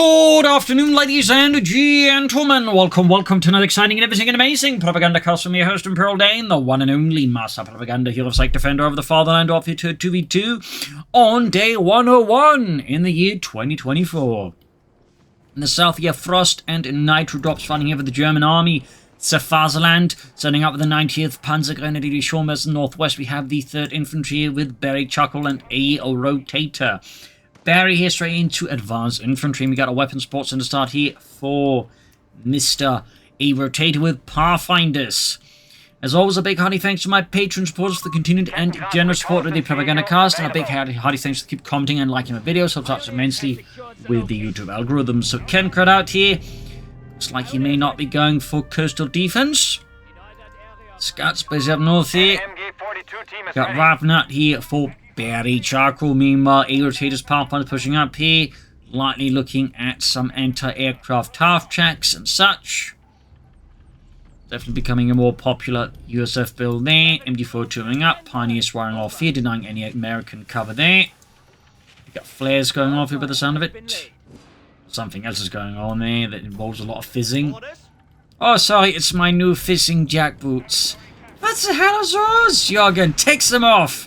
Good afternoon, ladies and gentlemen. Welcome to another exciting and everything amazing Propagandacast from your host, Imperial Dane, the one and only Master Propaganda Hero of Psych Defender of the Fatherland, off your 2v2 on day 101 in the year 2024. In the south, you have Frost and Nitrodubs fighting here for the German army. Sfazeland, setting up with the 90th Panzergrenadier Division. In the northwest, we have the 3rd Infantry with Barry, Chuckle, and a rotator. Barry here straight into Advanced Infantry. We got a weapon support center start here for Mr. A rotator with Pathfinders. As always, a big hearty thanks to my patron supporters for the continued and generous support of the Propagandacast, and a big hearty thanks to keep commenting and liking my videos. Helps out immensely with the YouTube algorithm. So Ken Crud out here. Looks like he may not be going for coastal defense. Scouts busy up north here. Got Ravnat here for Barry Charcoal. Meanwhile, A rotators Pathfinder pushing up here. Lightly looking at some anti-aircraft half tracks and such. Definitely becoming a more popular USF build there. MD4 touring up. Pioneer swearing off here, denying any American cover there. We got flares going off here by the sound of it. Something else is going on there that involves a lot of fizzing. Oh, sorry, it's my new fizzing jackboots. What the hell are those? Jorgen, takes them off.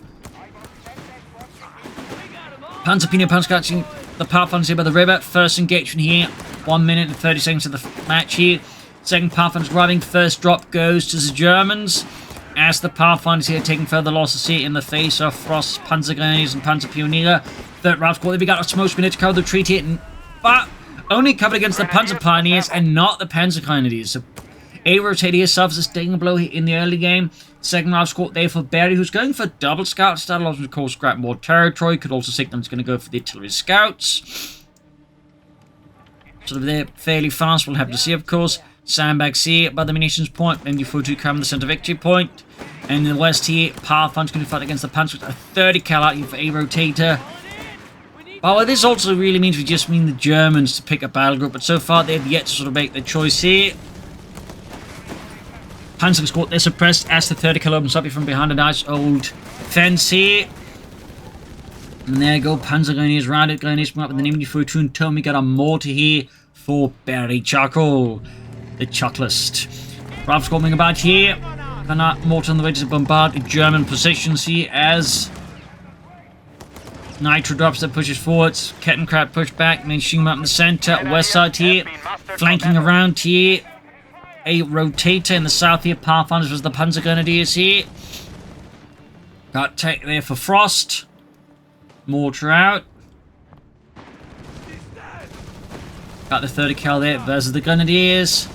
Panzerpina Punch catching the Pathfinders here by the river. First engagement here. 1 minute and 30 seconds of the match here. Second Pathfinder's grabbing. First drop goes to the Germans. As the Pathfinders here taking further losses here in the face of Frost's Panzergrenadiers and Panzer Pioneer. Third round squad. We got a smoke screen to cover the retreat here. But only covered against the Panzer Pioneers and not the Panzergrenadiers. So A rotator here suffers a stinging blow in the early game. Second round squad there for Barry, who's going for double scouts. That'll also, of course, grab more territory. Could also signal he's going to go for the artillery scouts. Sort of there fairly fast. We'll have to see, of course. Sandbags here by the munitions point. MD42 coming the center victory point. And in the west here, Pathfinder's going to fight against the Panzer. A 30 cal out here for A rotator. But what this also really means, we just mean the Germans to pick a battle group. But so far, they've yet to sort of make their choice here. Panzer squad, they're suppressed as the 30 cal opens up here from behind a nice old fence here. And there you go, Panzergrenadiers, rounded grenadiers coming up with the MD42 and turn. We got a mortar here for Barry Chuckle, the Chucklist. Ralph coming about here. And that mortar on the way to bombard German positions here as Nitrodubs that pushes forwards. Kettenkrad push back, machine up in the center. West side here, flanking around here. A rotator in the south here. Pathfinders was the Panzergrenadiers here. Got take there for Frost. Mortar out. Got the 30 cal there versus the Grenadiers.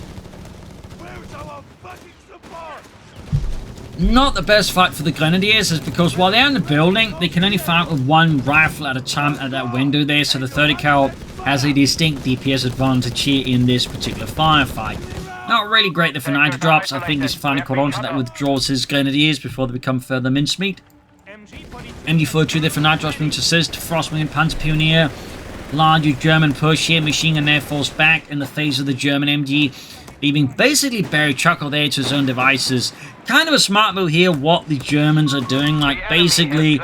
Not the best fight for the Grenadiers is because while they're in the building, they can only fire with one rifle at a time at that window there. So the 30 cal has a distinct DPS advantage here in this particular firefight. Not really great there for Nitrodubs. I think he's finally caught on to that, withdraws his Grenadiers before they become further mincemeat. MD42 there for Nitrodubs means assist. Frostwing and Panzer Pioneer. Larger German push here. Machine gun Air Force back in the face of the German MG. Leaving basically Barry Chuckle there to his own devices. Kind of a smart move here what the Germans are doing. Like basically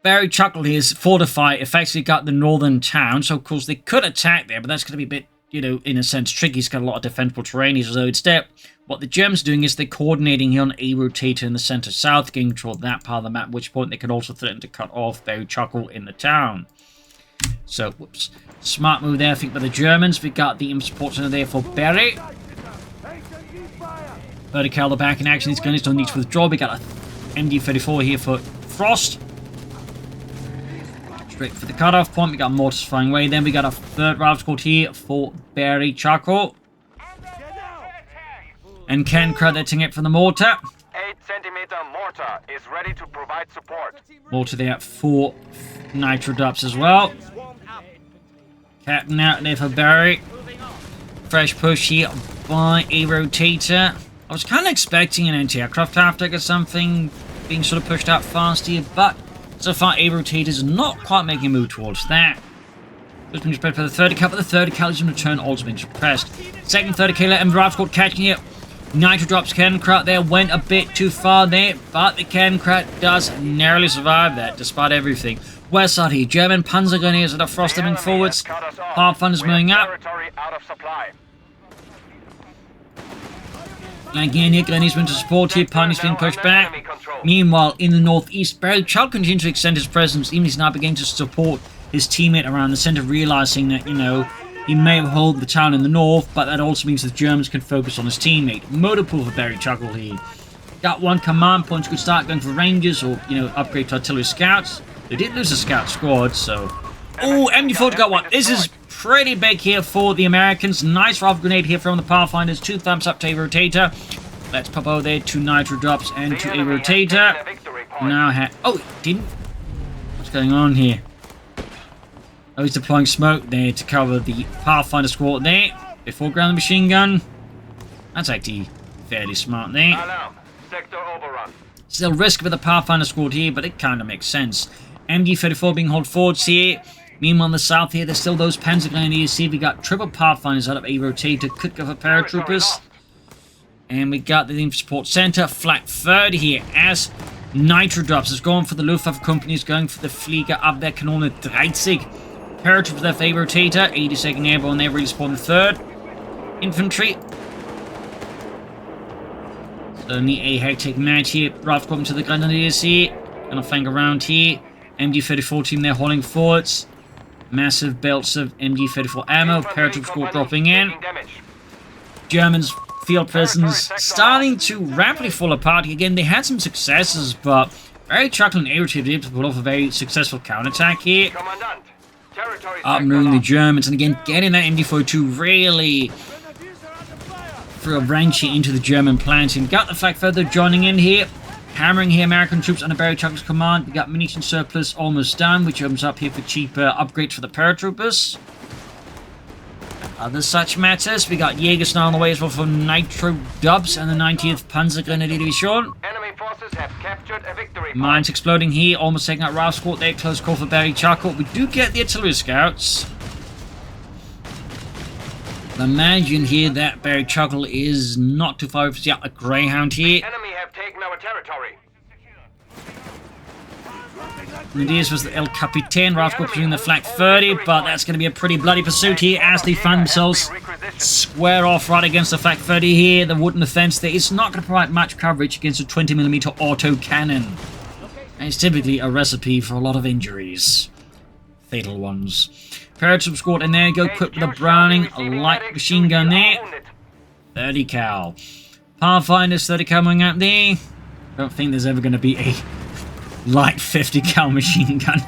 Barry Chuckle here is fortified. Effectively got the northern town. So of course they could attack there. But that's going to be a bit, you know, in a sense, tricky. He's got a lot of defensible terrain. So instead, what the Germans are doing is they're coordinating here on A rotator in the center south, getting control of that part of the map, at which point they can also threaten to cut off Barry Chuckle in the town. So, whoops. Smart move there, I think, by the Germans. We got the support center there for Barry. 30 cal back in action. These guns don't need to withdraw. We got a MD34 here for Frost. Straight for the cutoff point. We got mortars flying away. Then we got a third round squad here for Barry Chuckle. And Ken crediting it for the mortar. 8-centimeter mortar is ready to provide support. Mortar there for Nitrodubs as well. Captain out there for Barry. Fresh push here by A rotator. I was kind of expecting an anti-aircraft tactic or something being sort of pushed out fast here, but so far A rotator is not quite making a move towards that. It's been suppressed by the 30 cal, but the 30 cal is in return also been suppressed. Second 30 cal and Drive Squad catching it. Nitrodubs Kettenkrad there went a bit too far there, but the Kettenkrad does narrowly survive that despite everything. West side here, German Panzergrenadiers that are Frost moving forwards. Pathfinders moving up. Flanking in here, Grenadiers went to support here, Pioneers being pushed back. Meanwhile, in the northeast, Barry Chuckle continues to extend his presence, even he's now beginning to support his teammate around the centre, realising that, you know, he may have held the town in the north, but that also means the Germans can focus on his teammate. Motor pool for Barry Chuckle here. Got one command point, could start going for Rangers or, you know, upgrade to artillery scouts. They did lose a scout squad, so... Oh, MD4 got one. This is pretty big here for the Americans. Nice rifle grenade here from the Pathfinders. 2 thumbs up to a rotator. Let's pop over there to Nitrodubs and to a rotator. Now, oh, it didn't? What's going on here? Oh, he's deploying smoke there to cover the Pathfinder squad there. Before ground the machine gun. That's actually fairly smart there. Still risk with the Pathfinder squad here, but it kind of makes sense. MD-34 being hauled forwards here. Meanwhile, in the south here, there's still those Panzergrenadiers. See, we got triple Pathfinders out of a rotator. Could go for paratroopers. And we got the Infantry Support Center. Flak third here as Nitrodubs is going for the Luftwaffe companies, going for the Flieger Abwehrkanone 30. Paratroopers left a rotator. 82nd Airborne there, really spawned the third. Infantry. Certainly a hectic match here. Rifle coming to the Grenadiers here. Gonna flank around here. MD-34 team there hauling forwards. Massive belts of MD-34 ammo. Paratroop squad dropping in. Germans field presence starting to rapidly fall apart. Again, they had some successes, but very Chuckle and A-Rotator were able to pull off a very successful counterattack here. Outmaneuvering the Germans, and again, getting that MD-42 really threw a wrench into the German plans. And got the flak further joining in here. Hammering here American troops under Barry Chuckle's command. We got munition surplus almost done, which opens up here for cheaper upgrades for the paratroopers. Other such matters, we got Jaegers now on the way as well for Nitrodubs and the 90th Panzergrenadier Division. Enemy forces have captured a victory point. Mines exploding here, almost taking out Ralph Squad there. Close call for Barry Chuckle. We do get the artillery scouts. Imagine here that Barry Chuckle is not too far over a Greyhound here. Enemy have taken our territory. Grenadiers was the El Capitan. Ralph Squad pursuing the flak 30, but that's going to be a pretty bloody pursuit here as they find themselves square off right against the flak 30 here. The wooden defense there is not going to provide much coverage against a 20mm auto cannon. And it's typically a recipe for a lot of injuries. Fatal ones. Paratroop squad, and there you go, equipped with a Browning, a light machine gun there. 30 cal. Pathfinders, 30 cal going out there. Don't think there's ever going to be a light 50 cal machine gun.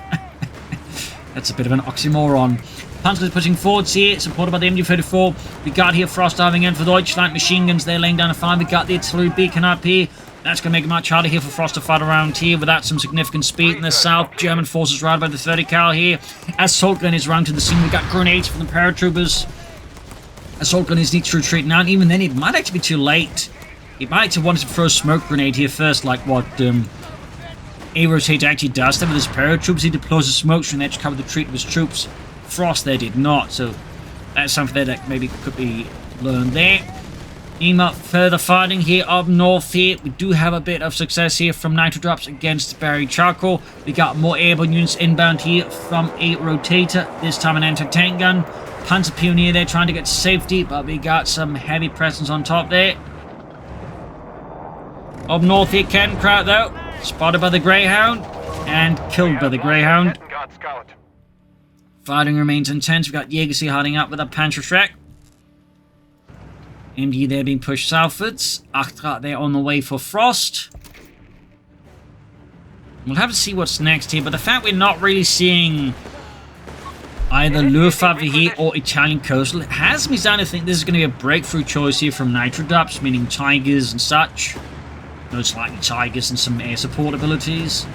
That's a bit of an oxymoron. Panzers pushing forwards here, supported by the MD-34. We got here Frost diving in for Deutschland. Machine guns there laying down a fire. We got the artillery beacon up here. That's going to make it much harder here for Frost to fight around here without some significant speed in the south. German forces routed by the 30 cal here. Assault gun is round to the scene. We got grenades from the paratroopers. Assault gun needs to retreat now, and even then it might actually be too late. It might actually want to throw a smoke grenade here first, like what A-Rotator actually does there with his paratroops. He deploys a smoke grenade to cover the retreat of his troops. Frost there did not, so that's something there that maybe could be learned there. Meanwhile, further fighting here up north here. We do have a bit of success here from Nitrodubs against Barry Chuckle. We got more airborne units inbound here from a rotator. This time an anti-tank gun. Panzer Pioneer there trying to get to safety, but we got some heavy presence on top there. Up north here, Kenkraut though. Spotted by the Greyhound and killed by the Greyhound. Fighting remains intense. We got Jaegers here hiding up with a Panzerschreck. MD there being pushed southwards. Achtra there on the way for Frost. We'll have to see what's next here, but the fact we're not really seeing either Luftwaffe here or Italian Coastal has me starting to think this is going to be a breakthrough choice here from Nitrodubs, meaning Tigers and such. Most likely Tigers and some air support abilities.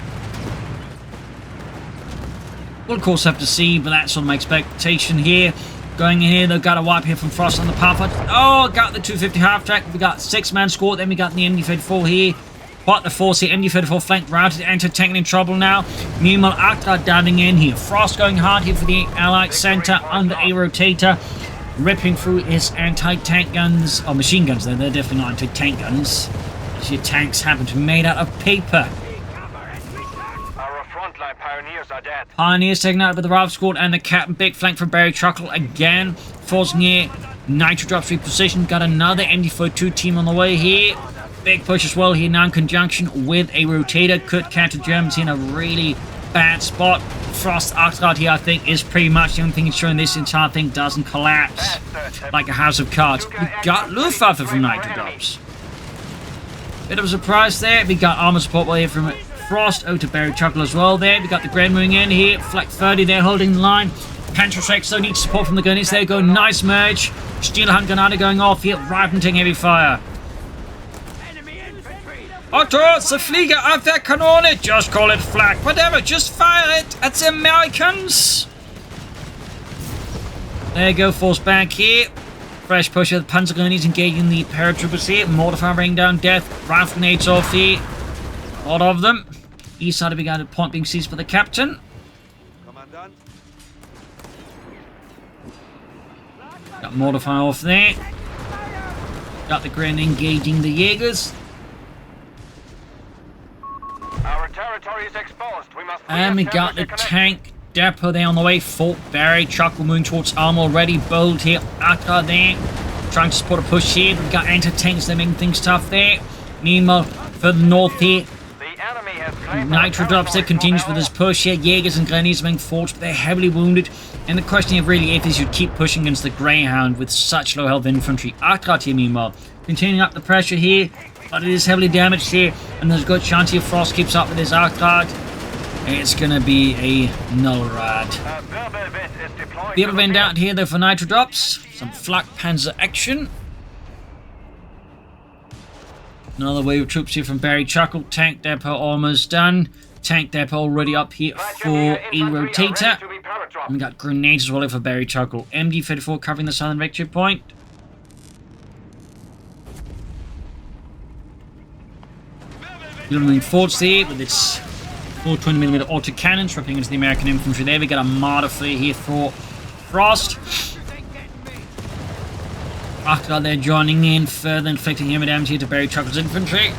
We'll of course have to see, but that's sort of my expectation here. Going in here, they've got a wipe here from Frost on the Pathfinder. Oh, got the 250 half-track. We got 6-man squad. Then we got the MD-34 here. What the force here. MD-34 flank routed. Anti-tank in trouble now. Meanwhile, Actra diving in here. Frost going hard here for the Allied center under a rotator. Ripping through his anti-tank guns. Or machine guns, though. They're definitely not anti-tank guns. Your tanks happen to be made out of paper. Our frontline pioneers are dead. Pioneers taken out by the Ralph Squad and the Captain. Big flank from Barry Chuckle again. Forcing here. Nitrodubs repositioned. Got another MD42 team on the way here. Big push as well here now in conjunction with a rotator. Could counter Germans in a really bad spot. Frost Arctard here, I think, is pretty much the only thing ensuring this entire thing doesn't collapse like a house of cards. We got Luftwaffe from Nitrodubs. Bit of a surprise there. We got Armoured Support here from Frost. Out to Barry Chuckle as well there. We got the Grand moving in here. Flak 30 there holding the line. Panzergrenadier though needs support from the Grenadiers. There you go. Nice merge. Steelhand Granada going off here. Riven taking heavy fire. Otto, it's a Flieger auf der Kanone. Just call it flak. Whatever, just fire it at the Americans. There you go, force back here. Fresh push of the Panzergrenadiers engaging the paratroopers here. Mortar fire raining down death. Rifle grenades off here. A lot of them. East side of began at point being seized by the captain. Got mortar fire off there. Got the Gren engaging the Jaegers. Our territory is exposed. We must And we got the tank depot there on the way. Fort Barry. Chuckle moving towards armor already. Bold here. Akka there. Trying to support a push here. We've got anti-tanks. They're making things tough there. Meanwhile, further north here. The enemy has claimed Nitrodubs there continues with his push here. Jaegers and Grenadiers being forged, but they're heavily wounded. And the question of really if is you keep pushing against the Greyhound with such low health infantry. Arctard here meanwhile. Continuing up the pressure here. But it is heavily damaged here. And there's a good chance here Frost keeps up with his Arctard. It's going to be a null rad. The other end out here though for Nitrodubs. Some flak panzer action. Another wave of troops here from Barry Chuckle. Tank depot almost done. Tank depot already up here for a rotator. And we got grenades as well for Barry Chuckle. MD34 covering the southern victory point. Moving forwards there with its 420mm autocannons ripping into the American infantry there. We got a martyr flare here for Frost. After they're joining in, further inflicting heavy damage here to Barry Chuckle's infantry.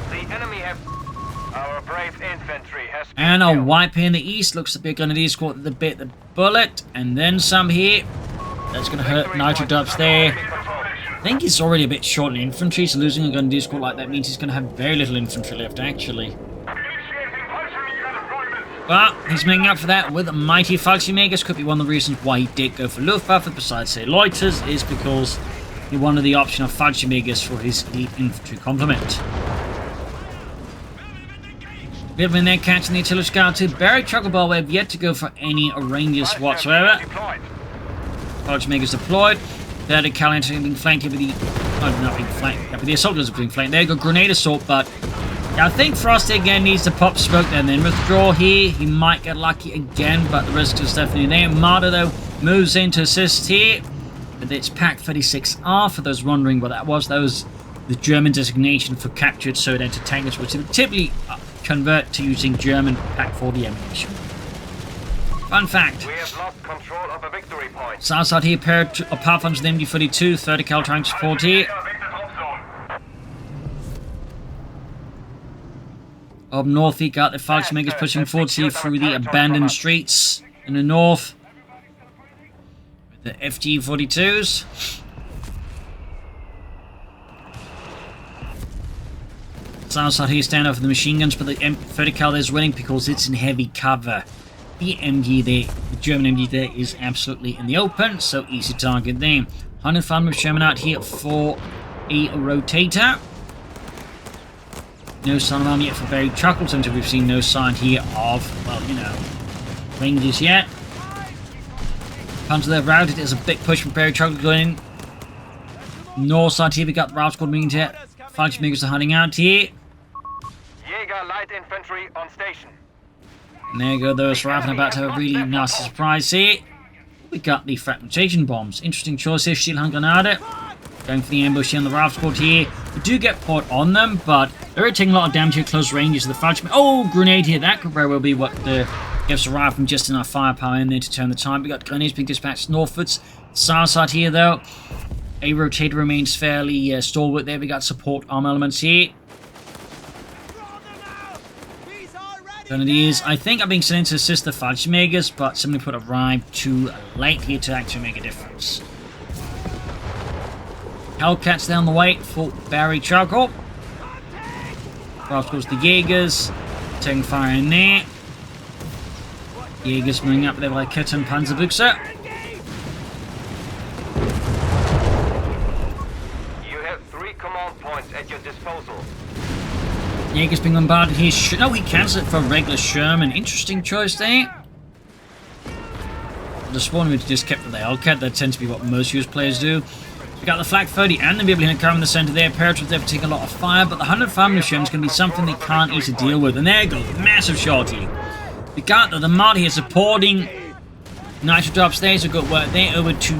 The enemy have our brave infantry has and a wipe here in the east. Looks to be a Grenadier squad that bit the bullet. And then some here. That's going to hurt Nitrodubs there. I think he's already a bit short in infantry, so losing a Grenadier squad like that means he's going to have very little infantry left, actually. But he's making up for that with mighty Fallschirmjägers. Could be one of the reasons why he did go for Luftwaffe, besides, say, Loiters, is because he wanted the option of Fallschirmjägers for his elite infantry complement. Bit of in there catching the artillery scout too. Barry Chuckle we have yet to go for any ranges whatsoever. Fallschirmjägers deployed. Third Italians being flanked here with the... Oh, not being flanked. But the assaulters are being flanked. There you go, grenade assault, but... I think Frost again needs to pop smoke and then withdraw here. He might get lucky again, but the risk is definitely there. Marder, though, moves in to assist here. But it's Pack 36R, for those wondering what that was. That was the German designation for captured Soviet anti-tankers, which they typically convert to using German Pack 40 ammunition. Fun fact. We have lost control of a victory point. Southside here, apart from the MD42, 30 cal trying to support here. Up north, he got the Fallschirmjägers pushing forwards here through the abandoned streets in the north. With the FG-42s. Southside here, stand off for the machine guns, but the 30 cal is winning because it's in heavy cover. The MG there, the German MG there, is absolutely in the open, so easy target there. 105 with Sherman out here for a rotator. No sign of arm yet for Barry Chuckle, until we've seen no sign here of, well, you know, ranges yet. Panzer there routed. There's a big push from Barry Chuckle going in. North side here, we got the Ralph squad moving here. Fallschirmjägers are hiding out here. Jaeger light infantry on station. And there you go, those Raven about to have a really nasty surprise here. We got the fragmentation bombs. Interesting choice here, Steelhand Granada. Going for the ambush here on the Ralph squad here. We do get port on them, but they're taking a lot of damage here close ranges of the Fallschirmjäger. Oh, grenade here. That could very well be what gives the Raven just enough firepower in there to turn the time. We got grenades being dispatched northwards. Southside here, though. A rotator remains fairly stalwart there. We got support arm elements here. Grenadiers, I think, are being sent in to assist the Fallschirmjägers, but simply put arrived too late here to actually make a difference. Hellcats down the way for Barry Chuckle. Of course, the Jaegers taking fire in there. Jaegers moving up there by Kitten Panzerbuchse. You have 3 command points at your disposal. Jaeger's being bombarded here. No, he cancels it for regular Sherman. Interesting choice there. The spawn we just kept for the Hellcat. That tends to be what most US players do. We got the Flak 30 and the Biblian car in the center there. Paratroopers there taking a lot of fire, but the 100 family Sherman is going to be something they can't easily deal with. And there goes, massive shot here. We got the Mod here supporting Nitrodubs there, so good work there. Over to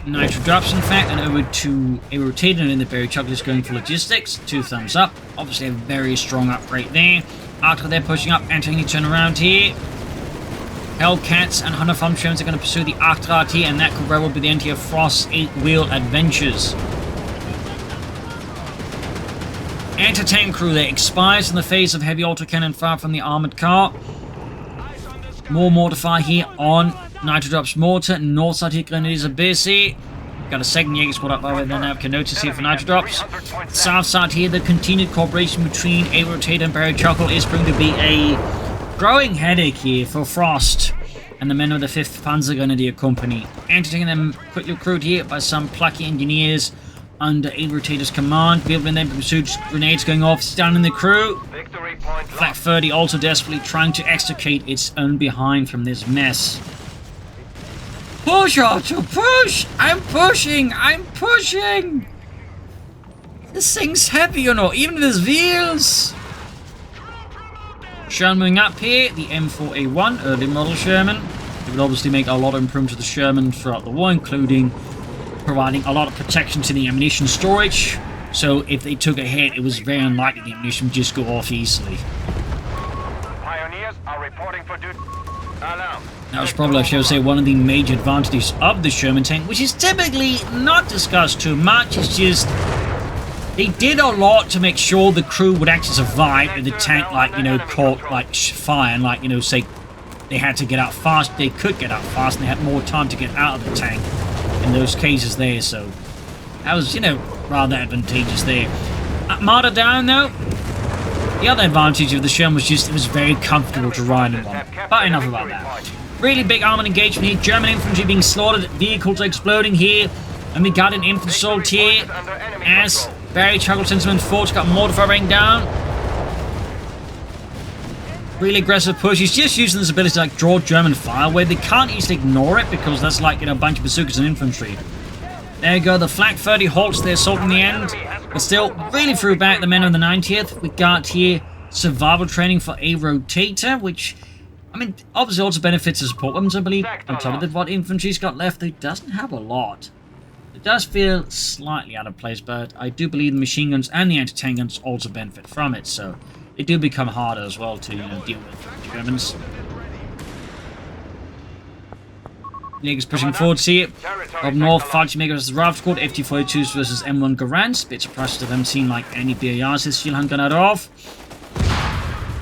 Nitrodubs, in fact, and over to a rotator in the Barry Chuckle is going for logistics. 2 thumbs up. Obviously a very strong upgrade there. After they're pushing up, entering the turnaround here. Hellcats and 100 Farm Shermans are going to pursue the Achtrad here, and that could very well be the end of Frost's 8-wheel adventures. Anti-tank crew there expires in the face of heavy autocannon fire from the armored car. More mortar fire here on Nitrodubs mortar. North side here, Grenadiers are busy. Got a second Jaeger squad up by way then I can notice here for Nitrodubs. South side here, the continued cooperation between a rotator and Barry Chuckle is going to be a growing headache here for Frost and the men of the 5th Panzergrenadier Company. Entertaining them quickly recruited here by some plucky engineers under a rotator's command. Building them pursued, grenades going off, stunning the crew. Flak 30 also desperately trying to extricate its own behind from this mess. Push, Archer, push! I'm pushing! I'm pushing! This thing's heavy or not, even with his wheels! Sherman moving up here, the M4A1, early model Sherman. It would obviously make a lot of improvements to the Sherman throughout the war, including providing a lot of protection to the ammunition storage. So if they took a hit, it was very unlikely the ammunition would just go off easily. Pioneers are reporting for duty. Alarm. That was probably, I should say, one of the major advantages of the Sherman tank, which is typically not discussed too much. It's just they did a lot to make sure the crew would actually survive if the tank, like, you know, caught like fire, and like, you know, say they had to get out fast. They could get out fast, and they had more time to get out of the tank in those cases there. So that was, you know, rather advantageous there. Armada down though. The other advantage of the Sherman was just it was very comfortable to ride in one. But enough about that. Really big armoured engagement here. German infantry being slaughtered. Vehicles exploding here. And we got an infantry assault here as Barry Chuckle Sentiment Forge got mortar firing down. Really aggressive push. He's just using this ability to like draw German fire where they can't easily ignore it because that's like, you know, a bunch of bazookas and infantry. There you go. The Flak 30 halts their assault in the end. But still, really threw back the men of the 90th. We got here survival training for a rotator, which, I mean, obviously also benefits the support weapons, I believe. On top of it, what infantry's got left, it doesn't have a lot. It does feel slightly out of place, but I do believe the machine guns and the anti-tank guns also benefit from it, so they do become harder as well to, you know, deal with Germans. Jaegers pushing forward here. Up north, Fallschirmjäger versus Raft Squad, FT-42s versus M1 Garants. Bit surprised to them seeing like any BARs this Zielhandgranate off.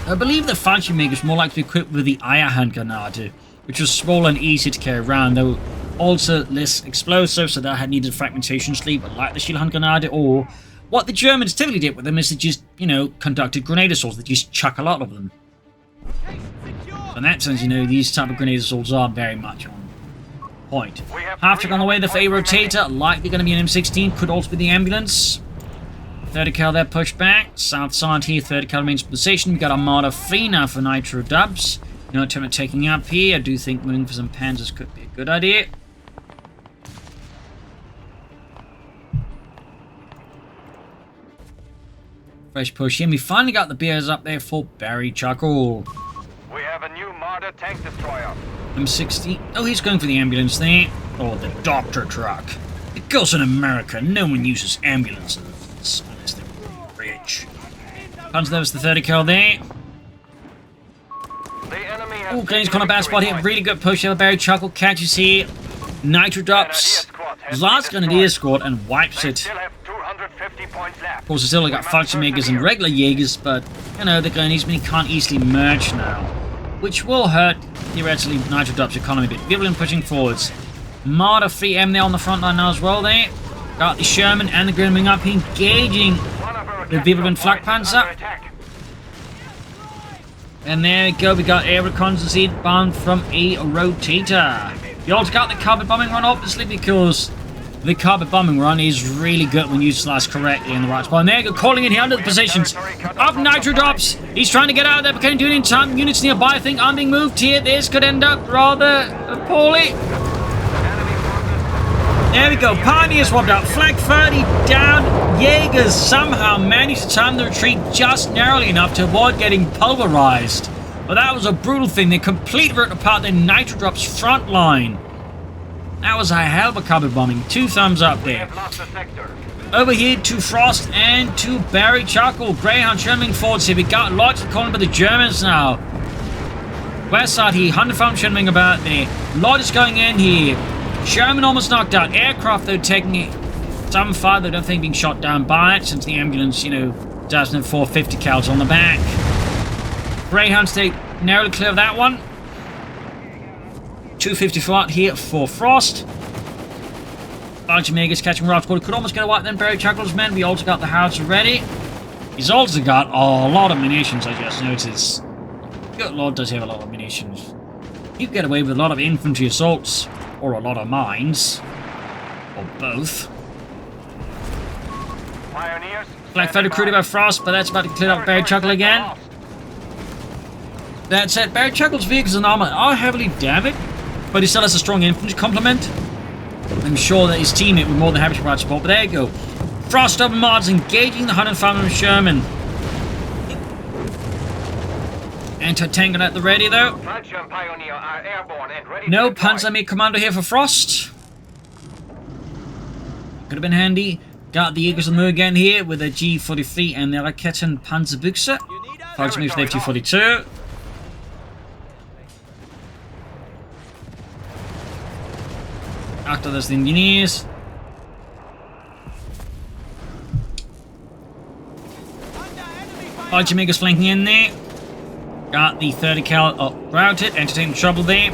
I believe the Fallschirmjäger is more likely to be equipped with the Eierhandgranate, which was small and easy to carry around, though also less explosive, so that had needed fragmentation sleeve, like the Zielhandgranate, or what the Germans typically did with them is they just, you know, conducted grenade assaults. They just chuck a lot of them. So in that sense, you know, these type of grenade assaults are very much on point. Half on the way, the Fey Rotator, likely going to be an M16, could also be the ambulance. 30 cal there pushed back. South side here, 30 cal remains position. We've got Armada free now for Nitrodubs. No attempt at taking up here. I do think moving for some Panzers could be a good idea. Fresh push in. We finally got the beers up there for Barry Chuckle. We have a new Marder tank destroyer. M60. Oh, he's going for the ambulance there. Or the doctor truck. Because in America, no one uses ambulances unless they're really rich. Punch there was the 30 cal there. Oh, Glenn's got a bad spot here. Really good push there. Barry Chuckle catches here. Nitrodubs. Last Grenadier squad and wipes it. Of course, it's still got Fallschirmjägers and regular Jaegers, but, you know, the Grenadiers can't easily merge now. which will hurt, theoretically, Nitrodubs' economy a bit. Violent pushing forwards. Marder 3M there on the front line now as well there. Got the Sherman and the Grenadier up, engaging the Violent Flak Panzer. And there we go, we got air reconnaissance bound from a rotator. You also got the carpet bombing run, obviously, because the carpet bombing run is really good when utilized correctly in the right spot. And there you go, calling in here under the positions of Nitrodubs. He's trying to get out of there, but can't do it in time. Units nearby, I think, are being moved here. This could end up rather poorly. There we go, Pioneers swapped out. Flag 30 down. Jaegers somehow managed to time the retreat just narrowly enough to avoid getting pulverized. But that was a brutal thing. They completely ripped apart their Nitrodubs front line. That was a hell of a carpet bombing. 2 thumbs up there. Over here to Frost and to Barry Chuckle. Greyhound churning forwards here. We got Logistical calling by the Germans now. West side here. 100 farm churning about there. Logistical going in here. Sherman almost knocked out. Aircraft, though, taking it. Some fire, though, don't think being shot down by it, since the ambulance, you know, doesn't have 450 cals on the back. Greyhound stay narrowly clear of that one. 254 out here for Frost. Archmegas catching Rob Squad. Could almost get a wipe then. Barry Chuckle's men. We also got the howitzer ready. He's also got a lot of munitions, I just noticed. Good Lord, does he have a lot of munitions. You can get away with a lot of infantry assaults. Or a lot of mines. Or both. Flag Feather recruited by Frost, but that's about to clear up Barry Chuckle again. That said, Barry Chuckle's vehicles and armor are heavily damaged, but he still has a strong infantry complement. I'm sure that his teammate would more than happy to provide support, but there you go. Frost up mods engaging the 105mm Sherman. Anti-tank at the ready though. No Panzer Commando here for Frost. Could have been handy. Got the Eagles on the move again here with a G43 and the Raketen Panzerbüchse. Fox moves the F242. After there's the engineers. Archmegas flanking in there. Got the 30 cal routed, entertaining trouble there.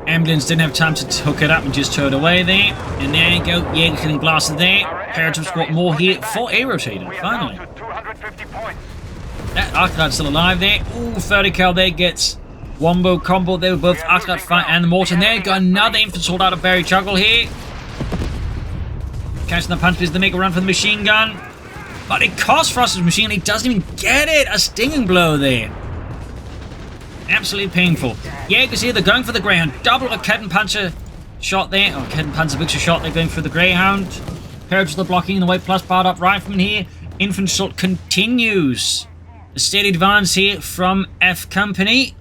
Ambulance didn't have time to hook it up and just towed away there. And there you go, Jaeger getting blasted there. Paratroops got more here for a rotator, finally. That Arclide's still alive there. Ooh, 30 cal there gets wombo combo there with both Arclide Fight and the Mortar. And there you go, another infant sold out of Barry Chuckle here. Catching the punch as they make a run for the machine gun. But it costs Frost's machine, he doesn't even get it! A stinging blow there. Absolutely painful. Jaegers here, they're going for the Greyhound. Double Raketen Panzer shot there. Oh, Raketen Panzerbüchse shot, they're going for the Greyhound. Paratroops are blocking the way, plus powered up rifleman here. Infantry assault continues. A steady advance here from F Company.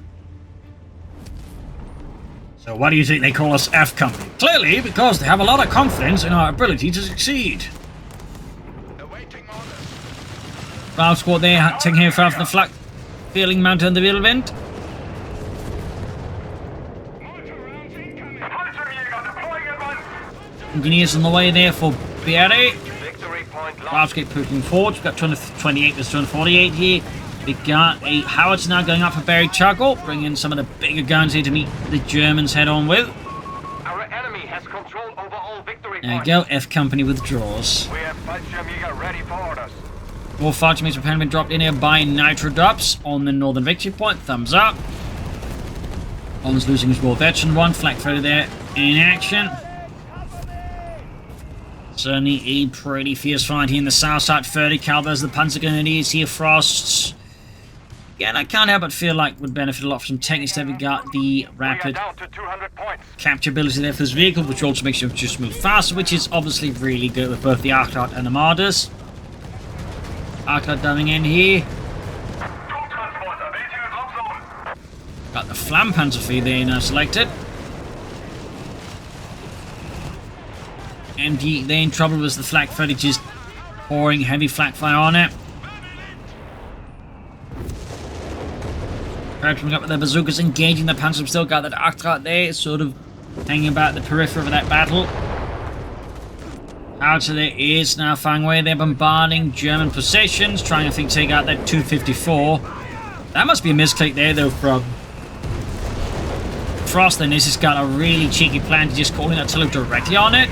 So what do you think they call us F Company? Clearly, because they have a lot of confidence in our ability to succeed. Valve squad there, taking here from the flak. Feeling mounted on the wheel vent. Engineers on the way there for Barry. Large-gate pushing forward. We've got 228, there's 248 here. We got a howitzer now going up for Barry Chuckle, bringing in some of the bigger guns here to meet the Germans head on with. Our enemy has control over all victory There you go, F Company withdraws. We have Panzergrenadier ready for orders. More Fighters have been dropped in here by Nitrodubs on the northern victory point. Thumbs up. On's losing his war veteran one. Flak throw there in action. Certainly a pretty fierce fight here in the south side. 30 cal. There's the Panzergrenadiers here. Frosts. Again, I can't help but feel like would benefit a lot from techniques that we got the rapid capture ability there for this vehicle, which also makes you just move faster, which is obviously really good with both the Arclight and the Marders. Arclight diving in here. Got the Flampanzer feed there now selected. And they're in trouble with the flak footage, just pouring heavy flak fire on it. Coming up with their bazookas, engaging the Panzer. Still got that Arclight there, sort of hanging about the periphery of that battle. Out of there is now flying away. They're bombarding German positions, trying to take out that 254. That must be a misclick there, though, from Frost then has got a really cheeky plan to just call in artillery directly on it.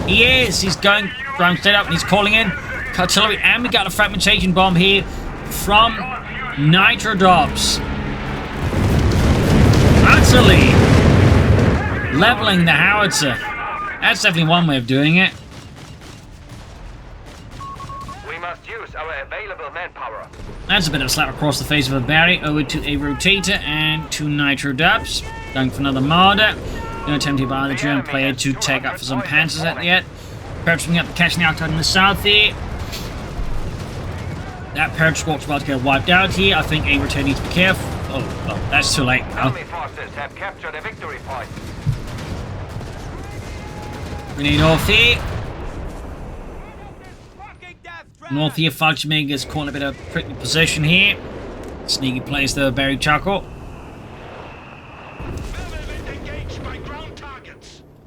He is. He's going ground straight up and he's calling in artillery, and we got a fragmentation bomb here from Nitrodubs. Utterly leveling the howitzer. That's definitely one way of doing it. We must use our available manpower. That's a bit of a slap across the face of a Barry. Over to a rotator and to Nitrodubs. Going for another Marder. No attempt by the German player to take up for some Panzers at the end. Perhaps up the catching out in the south here. That Parrot Squawk's about to get wiped out here. I think a rotator needs to be careful. Oh, that's too late. Enemy forces have captured a victory point. Grenade off here. North here, Falchmig is caught in a bit of prickly position here. Sneaky plays the Barry Chuckle.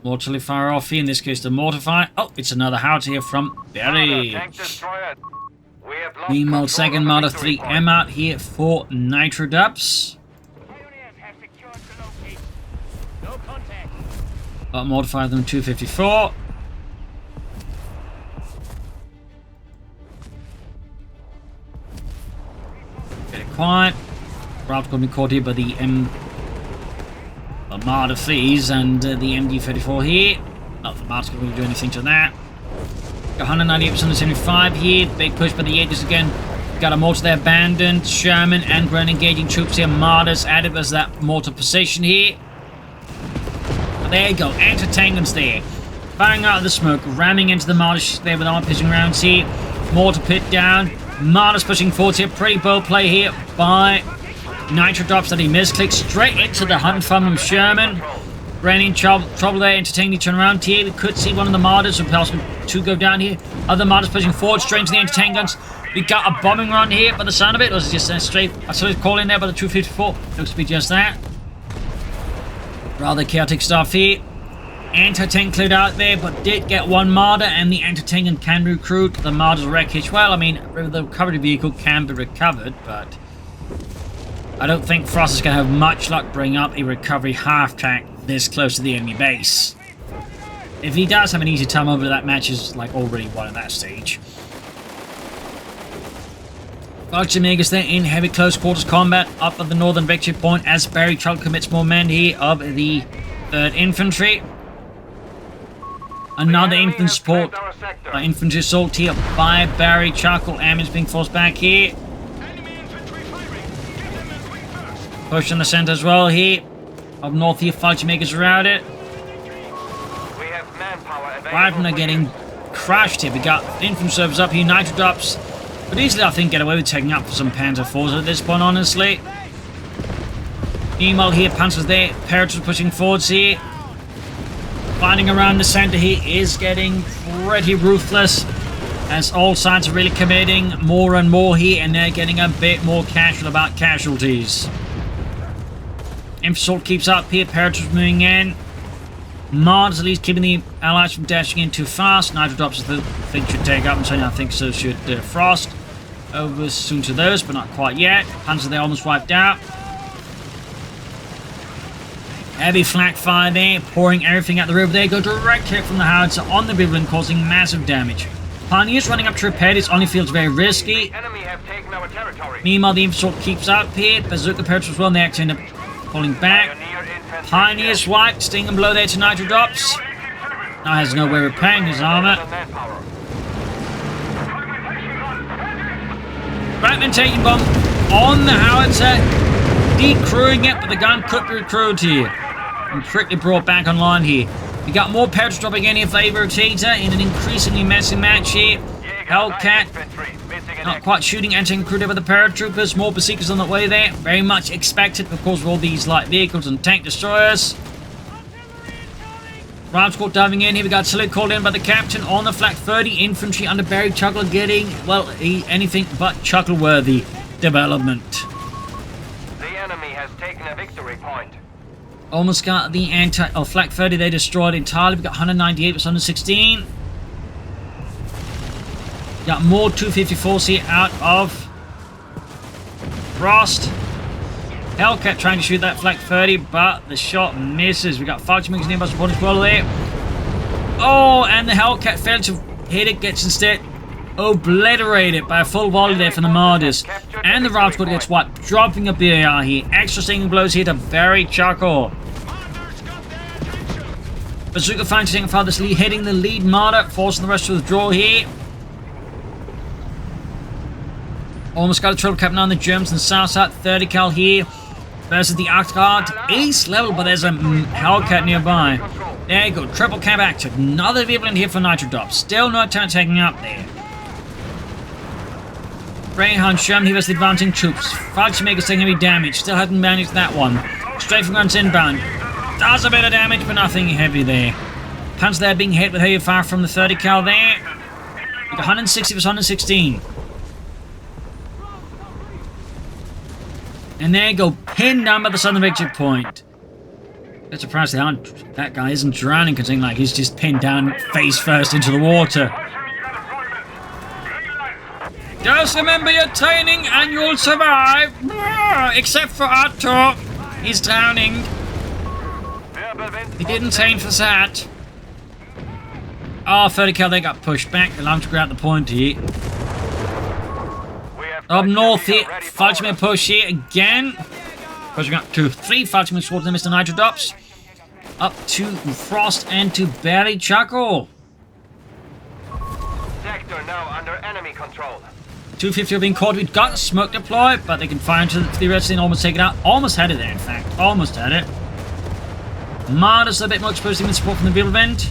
Mortally fire off here, in this case the mortar fire. Oh, it's another howitzer here from Barry. Meanwhile, second Marder 3M out here for Nitrodubs. Mortified them 254. Get it quiet. Route going to be caught here by the Marder 3s and the MD-34 here. Not that Marder's going to do anything to that. Got 198% of 75 here. Big push by the Jaegers again. Got a mortar there abandoned. Sherman and ground engaging troops here. Marder's added as that mortar position here. But there you go. Anti-tankers there. Firing out of the smoke. Ramming into the Marder there with armor pitching rounds here. Mortar pit down. Marder's pushing forward here. Pretty bold play here by Nitrodubs that he misclicked straight into the hunt from Sherman. Running trouble there, entertaining turn around here. We could see one of the Marders repulsing to go down here. Other Marders pushing forward, straight into the anti-tank guns. We got a bombing run here by the sound of it. Or was it just a straight? I saw it call in there by the 254. Looks to be just that. Rather chaotic stuff here. Anti-tank cleared out there, but did get one Marder, and the anti-tank can recruit the Marder's wreckage. Well, I mean, the recovery vehicle can be recovered, but I don't think Frost is going to have much luck bringing up a recovery half-track this close to the enemy base. If he does have an easy time over, that match is like already won at that stage. Falchmig is there in heavy close quarters combat up at the northern victory point as Barry Chuckle commits more men here of the 3rd Infantry. Another infantry support, infantry assault here by Barry Chuckle. Ammon's being forced back here. Push in the center as well here. Up north here, Falchmig is around it. Brighton are getting crashed here. We got infantry servers up here, Nitrodubs. But easily, I think, get away with taking up for some Panzer IVs at this point, honestly. Meanwhile here, Panzer's there. Parrots are pushing forwards here. Finding around the center here is getting pretty ruthless, as all sides are really committing more and more here, and they're getting a bit more casual about casualties. Infassault keeps up here, Parrots moving in. Mars at least keeping the Allies from dashing in too fast. Nitrodubs I think should take up, and certainly I think so should Frost. Over soon to those, but not quite yet. Panzer there almost wiped out. Heavy flak fire there, pouring everything out the river. They go direct hit from the howitzer on the Biblin, causing massive damage. Pioneers running up to repair this only feels very risky. Enemy have taken our territory. Meanwhile, the infassault keeps up here. Bazooka Parrots as well, and they actually end up pulling back. Pioneers wiped, sting and blow there to Nitrodubs. Now has no way of repairing his armor. Fragmentation bomb on the howitzer, decrewing it, but the gun could be recrewed here. And quickly brought back online here. We got more Parrots dropping in here for a rotator in an increasingly messy match here. Hellcat not quite shooting anti-tank crew there by the paratroopers. More Berserkers on the way there. Very much expected because of all these light vehicles and tank destroyers. Round squad diving in here. We got salute called in by the captain on the flak. 30 infantry under Barry Chuckle getting, well, anything but Chuckle-worthy development. The enemy has taken a victory point. Almost got the flak 30 they destroyed entirely. We got 198 with 116. Got more 254s here out of Frost. Hellcat trying to shoot that flak 30, but the shot misses. We got Falchmings nearby supporting as well there. Oh, and the Hellcat failed to hit it, gets instead obliterated by a full volley there from the Marders. And the Rav Squad gets what? Dropping a BAR here. Extra stinging blows here to bury Chuckle. Bazooka finds taking farthest lead, hitting the lead Marder, forcing the rest to withdraw here. Almost got a triple cap now on the Germans and south side. 30 cal here versus the Arctic East level, but there's a Hellcat nearby. There you go, triple cap active. Another vehicle in here for Nitrodubs. Still no time taking up there. Greyhound Sherman, he was advancing troops. Falchmaker's taking heavy damage. Still hadn't managed that one. Straight from guns inbound. Does a bit of damage, but nothing heavy there. Panzer there being hit with heavy fire from the 30 cal there. 160 versus 116. And there you go, pinned down by the southern victory point. Bit surprised that guy isn't drowning, considering like he's just pinned down face first into the water. Just remember your training and you'll survive. Except for Otto. He's drowning. He didn't train for that. Oh, 30 cal, they got pushed back. Allowed to grab the point here. Up north here, Falchman push here again. Pushing up to 3 Falchman towards them, Mr. Nitrodubs. Up to Frost and to Barry Chuckle. Sector now under enemy control. 250 are being caught. We've got a smoke deploy, but they can fire into the rest and almost take it out. Almost had it there, in fact. Almost had it. Marders a bit more exposed to support from the vehicle vent.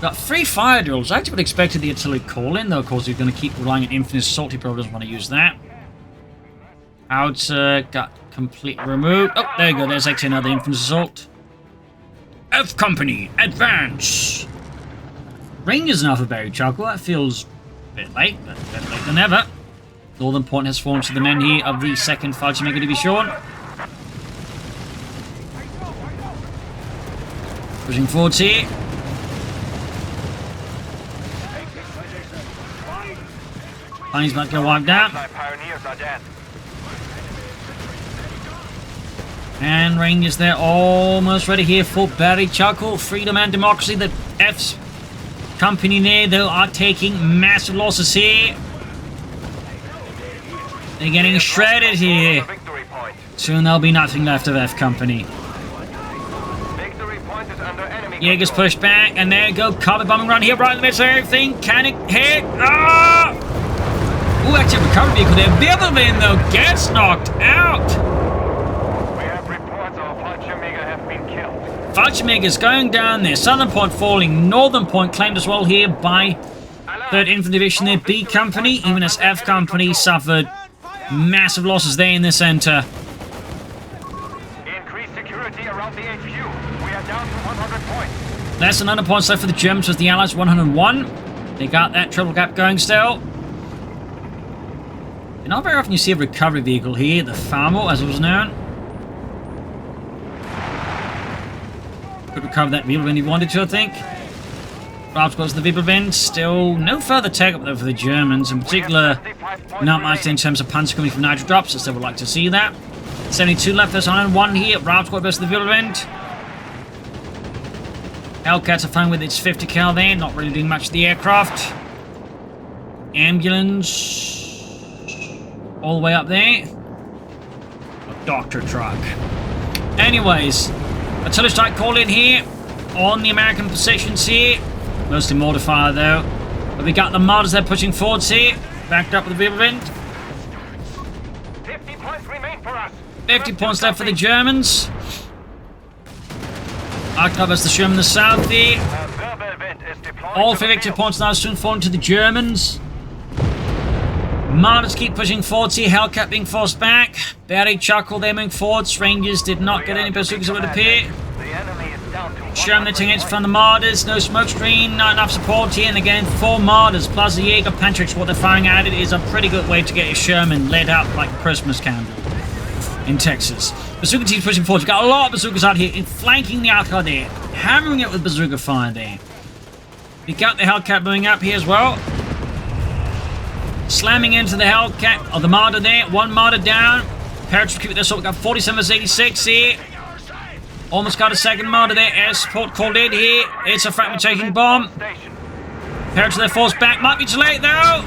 Got 3 fire drills. I actually would have expected the artillery call in, though, of course, he's going to keep relying on infinite assault. He probably doesn't want to use that. Outer got completely removed. Oh, there you go. There's actually another infinite assault. F Company, advance! Ring is enough for Barry Chuckle. That feels a bit late, but better late than never. Northern Point has formed to the men here of the 2nd Falchmaker Division. Pushing forwards here. Plane's about to get wiped out. And Rangers there almost ready here for Barry Chuckle. Freedom and Democracy. The F's Company there, though, are taking massive losses here. They're getting shredded here. Soon there'll be nothing left of F Company. Jaeger's pushed back, and there you go. Carpet bombing run here, right in the midst of everything. Can it hit? Ah! Ooh, actually, recovery vehicle there. Bibbleman, though, gets knocked out. We have reports our Falchmaker have been killed. Falchmaker's going down there. Southern Point falling. Northern Point claimed as well here by 3rd Infantry Division there. B Company, even as F Company suffered massive losses there in the center. Increased security around the HQ. We are down to 100 points. Less than 100 points left for the Germans with the Allies, 101. They got that triple gap going still. Not very often you see a recovery vehicle here, the Farmo, as it was known. Could recover that vehicle when he wanted to, I think. Raps goes to the vehicle vent. Still no further take up though for the Germans. In particular, not much in terms of Panzer coming from Nitrodubs, as they would like to see that. 72 left, there's 101 here. Raps goes to the vehicle vent. Hellcats are fine with its 50 cal there, not really doing much to the aircraft. Ambulance. All the way up there. A doctor truck. Anyways, artillery strike call in here on the American positions here. Mostly mortar fire though. But we got the Marders there pushing forwards here. Backed up with the vehicle vent. 50 points remain for us. 50 points left for the Germans. Octobus the Sherman in the south here. All 3 victory points now soon falling to the Germans. Marders keep pushing forwards here. Hellcat being forced back. Barry Chuckle there moving forwards. Rangers did not get any bazookas, it would appear. Sherman the taking hits from the Marders. No smoke screen. Not enough support here. And again, 4 Marders plus a Jaeger Pantrix. What they're firing at it is a pretty good way to get your Sherman lit up like a Christmas candle in Texas. Bazooka team's pushing forwards. We've got a lot of bazookas out here, flanking the outcard there. Hammering it with bazooka fire there. We got the Hellcat moving up here as well. Slamming into the Hellcat, or the Marder there. 1 Marder down. Paratroops keep this up. We got 47 versus 86 here. Almost got a second martyr there. Air support called in here. It's a fragment-taking bomb. Paratroops they're forced back. Might be too late though.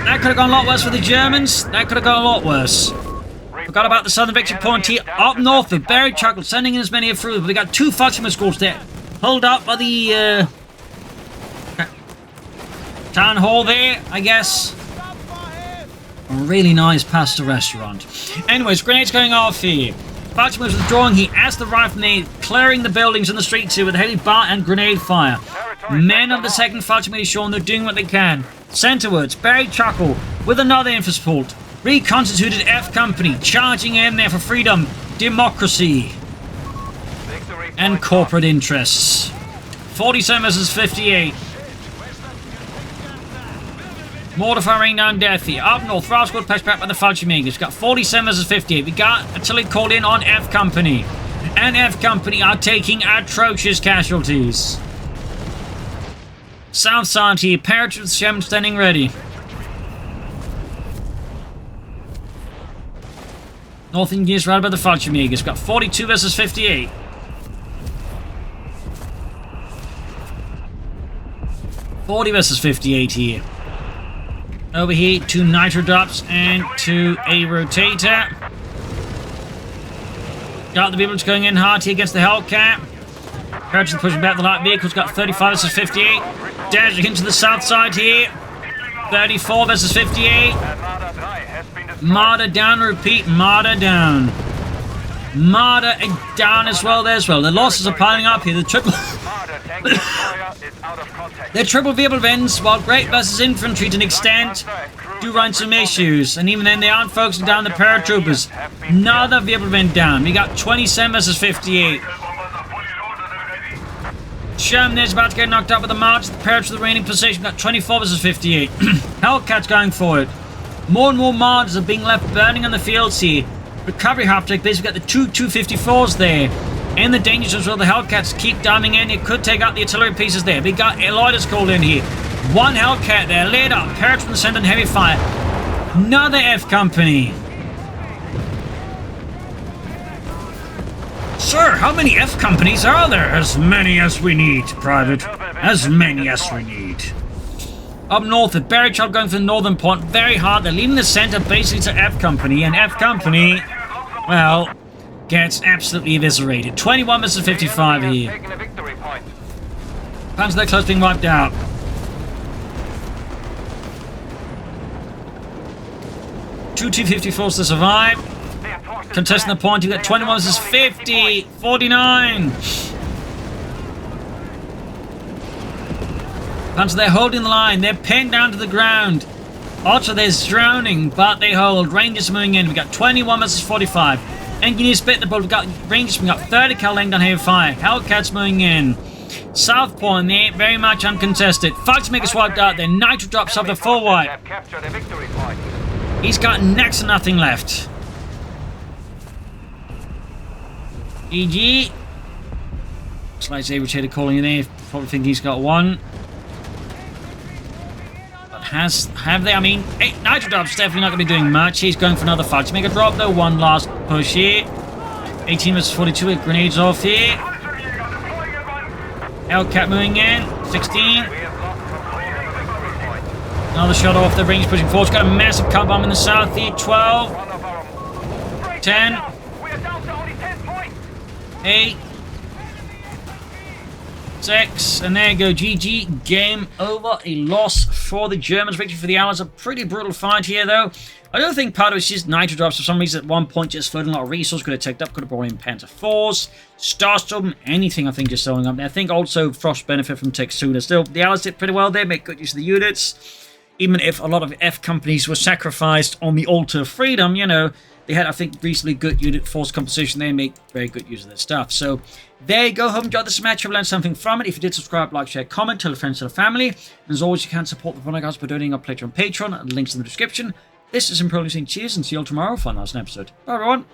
That could have gone a lot worse for the Germans. That could have gone a lot worse. Forgot about the southern victory point here. Up north with buried Chuckle, sending in as many as through. But we got two Fatima schools there. Pulled up by the town hall there, I guess. A really nice pasta restaurant. Anyways, grenades going off here. Fatima was withdrawing here as the riflemen clearing the buildings in the streets here with heavy bar and grenade fire. Men of the 2nd Fatima Division, they're doing what they can. Centerwards, buried Chuckle with another infantry support. Reconstituted F Company, charging in there for freedom, democracy, and corporate interests. 47 versus 58. Mortar fire raining down death here. Up north, Rouse got pushed back by the Fallschirmjägers. Got 47 versus 58. We got artillery called in on F Company. And F Company are taking atrocious casualties. South side here, paratroops Shem standing ready. North Indians right by the Fallschirmjägers. Got 42 versus 58. $40 versus 58 here. Over here, 2 Nitrodubs and 2 a rotator. Got the vehicles going in hard here against the Hellcat. Paratroops pushing back the light vehicles. Got 35 versus 58. Dashing into the south side here. 34 versus 58. Martyr down, repeat, Martyr down. Martyr down as well there as well. The losses are piling up here. The triple... Their triple vehicle events, while great versus infantry to an extent, do run some issues. And even then, they aren't focusing down the paratroopers. Another vehicle event down. We got 27 versus 58. Sherman is about to get knocked out by the march. The paratroopers are reigning position. We got 24 versus 58. Hellcats going forward. More and more martyrs are being left burning on the fields here. Recovery haptic, basically got the two 254s there. And the danger zones where the Hellcats keep diving in. It could take out the artillery pieces there. We got Eloidus called in here. One Hellcat there, laid up. Paratroops sending heavy fire. Another F Company. Sir, how many F Companies are there? As many as we need, Private. As many as we need. Up north, the buried Chuckle going for the northern point. Very hard. They're leaving the center basically to F Company. And F Company, well, gets absolutely eviscerated. 21 versus 55 here. Panzer they're close being wiped out. Two 254s to survive. Contesting the point, you got 21 versus 50. 49. Panzer, they're holding the line. They're pinned down to the ground. Archer, they're drowning, but they hold. Rangers moving in. We got 21 versus 45. Engineers split the bullet. We got Rangers. We got 30 cal laying down heavy fire. Hellcats moving in. South point there, very much uncontested. Fights make us wiped out there. Nitrodubs off the full wipe. He's got next to nothing left. GG. Slight irritated calling in there. Probably think he's got one. But have they? I mean, Nitrodubs definitely not going to be doing much. He's going for another fight to make a drop though. One last push here. 18 versus 42 with grenades off here. Hellcat moving in. 16. Another shot off the range pushing forward. Got a massive car bomb in the south here. 12. 10. 8. 6. And there you go. GG. Game over. A loss for the Germans. Victory for the Allies. A pretty brutal fight here, though. I don't think part of it's just Nitrodubs for some reason at one point just floating a lot of resources. Could have taken up. Could have brought in Panzer 4s. Starstorm. Anything, I think, just throwing up. I think also Frost benefit from Tech sooner. Still, the Allies did pretty well there. Make good use of the units. Even if a lot of F companies were sacrificed on the altar of freedom, you know, they had, I think, reasonably good unit force composition. They make very good use of their stuff. So there you go. Hope you enjoyed this match. Hope you learned something from it. If you did, subscribe, like, share, comment, tell a friend, tell a family. And as always, you can support the podcast by donating our pledge on Patreon. Links in the description. This is Imperial News. Cheers and see you all tomorrow for another episode. Bye, everyone.